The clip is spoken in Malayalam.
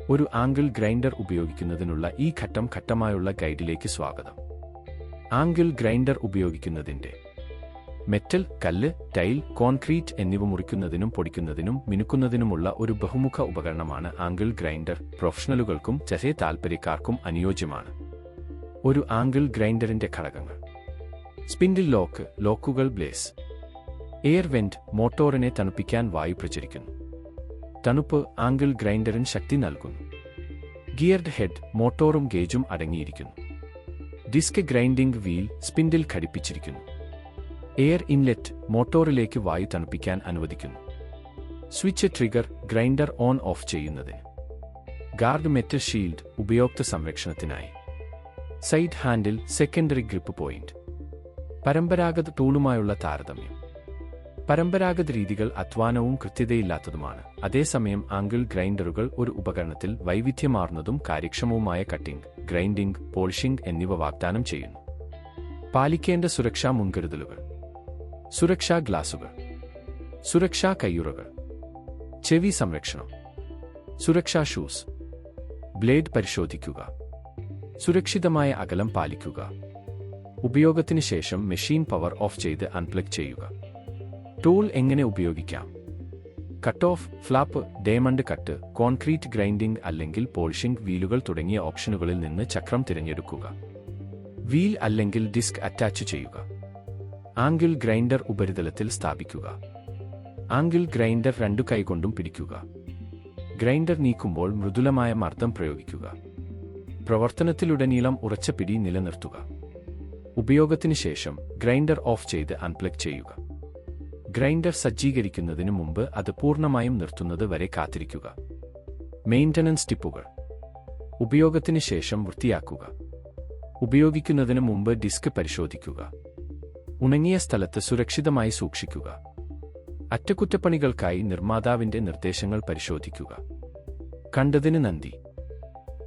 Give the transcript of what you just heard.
ഒരു ആംഗിൾ ഗ്രൈൻഡർ ഉപയോഗിക്കുന്നതിനുള്ള ഈ ഘട്ടം ഘട്ടമായുള്ള ഗൈഡിലേക്ക് സ്വാഗതം. ആംഗിൾ ഗ്രൈൻഡർ ഉപയോഗിക്കുന്നതിന്റെ മെറ്റൽ, കല്ല്, ടൈൽ, കോൺക്രീറ്റ് എന്നിവ മുറിക്കുന്നതിനും പൊടിക്കുന്നതിനും മിനുക്കുന്നതിനുമുള്ള ഒരു ബഹുമുഖ ഉപകരണമാണ് ആംഗിൾ ഗ്രൈൻഡർ. പ്രൊഫഷണലുകൾക്കും ചെറിയ താൽപ്പര്യക്കാർക്കും അനുയോജ്യമാണ്. ഒരു ആംഗിൾ ഗ്രൈൻഡറിന്റെ ഘടകങ്ങൾ: സ്പിൻഡിൽ ലോക്ക്, ലോക്കുകൾ, ബ്ലേസ്, എയർ വെന്റ്, മോട്ടോറിനെ തണുപ്പിക്കാൻ വായു പ്രചരിക്കുന്നു. തണുപ്പ് ആംഗിൾ ഗ്രൈൻഡറിന് ശക്തി നൽകുന്നു. ഗിയർഡ് ഹെഡ്, മോട്ടോറും ഗേജും അടങ്ങിയിരിക്കുന്നു. ഡിസ്ക് ഗ്രൈൻഡിംഗ് വീൽ, സ്പിൻഡിൽ ഘടിപ്പിച്ചിരിക്കുന്നു. എയർ ഇൻലെറ്റ്, മോട്ടോറിലേക്ക് വായു തണുപ്പിക്കാൻ അനുവദിക്കുന്നു. Switch trigger, grinder on of ചെയ്യുന്നതിന്. ഗാർഡ് മെറ്റൽ ഷീൽഡ്, ഉപയോക്തൃ സംരക്ഷണത്തിനായി. Side handle, secondary grip point. പരമ്പരാഗത ടൂളുമായുള്ള താരതമ്യം: പരമ്പരാഗത രീതികൾ അധ്വാനവും കൃത്യതയില്ലാത്തതുമാണ്. അതേസമയം ആംഗിൾ ഗ്രൈൻഡറുകൾ ഒരു ഉപകരണത്തിൽ വൈവിധ്യമാർന്നതും കാര്യക്ഷമവുമായ കട്ടിംഗ്, ഗ്രൈൻഡിംഗ്, പോളിഷിംഗ് എന്നിവ വാഗ്ദാനം ചെയ്യുന്നു. പാലിക്കേണ്ട സുരക്ഷാ മുൻകരുതലുകൾ: സുരക്ഷാ ഗ്ലാസുകൾ, സുരക്ഷാ കയ്യുറകൾ, ചെവി സംരക്ഷണം, സുരക്ഷാ ഷൂസ്, ബ്ലേഡ് പരിശോധിക്കുക, സുരക്ഷിതമായ അകലം പാലിക്കുക. ഉപയോഗത്തിന് ശേഷം മെഷീൻ പവർ ഓഫ് ചെയ്ത് അൺപ്ലഗ് ചെയ്യുക. ടൂൾ എങ്ങനെ ഉപയോഗിക്കാം? Cut off, flap, diamond cut, concrete grinding അല്ലെങ്കിൽ പോളിഷിംഗ് വീലുകൾ തുടങ്ങിയ ഓപ്ഷനുകളിൽ നിന്ന് ചക്രം തിരഞ്ഞെടുക്കുക. വീൽ അല്ലെങ്കിൽ ഡിസ്ക് അറ്റാച്ച് ചെയ്യുക. ആംഗിൾ ഗ്രൈൻഡർ ഉപരിതലത്തിൽ സ്ഥാപിക്കുക. ആംഗിൾ ഗ്രൈൻഡർ രണ്ടു കൈകൊണ്ടും പിടിക്കുക. ഗ്രൈൻഡർ നീക്കുമ്പോൾ മൃദുലമായ മർദ്ദം പ്രയോഗിക്കുക. പ്രവർത്തനത്തിലുടനീളം ഉറച്ച പിടി നിലനിർത്തുക. ഉപയോഗത്തിന് ശേഷം ഗ്രൈൻഡർ ഓഫ് ചെയ്ത് അൺപ്ലഗ് ചെയ്യുക. ഗ്രൈൻഡർ സജ്ജീകരിക്കുന്നതിന് മുമ്പ് അത് പൂർണ്ണമായും നിർത്തുന്നത് വരെ കാത്തിരിക്കുക. മെയിൻ്റനൻസ് ടിപ്പുകൾ: ഉപയോഗത്തിന് ശേഷം വൃത്തിയാക്കുക. ഉപയോഗിക്കുന്നതിന് മുമ്പ് ഡിസ്ക് പരിശോധിക്കുക. ഉണങ്ങിയ സ്ഥലത്ത് സുരക്ഷിതമായി സൂക്ഷിക്കുക. അറ്റകുറ്റപ്പണികൾക്കായി നിർമ്മാതാവിന്റെ നിർദ്ദേശങ്ങൾ പരിശോധിക്കുക. കണ്ടതിന് നന്ദി.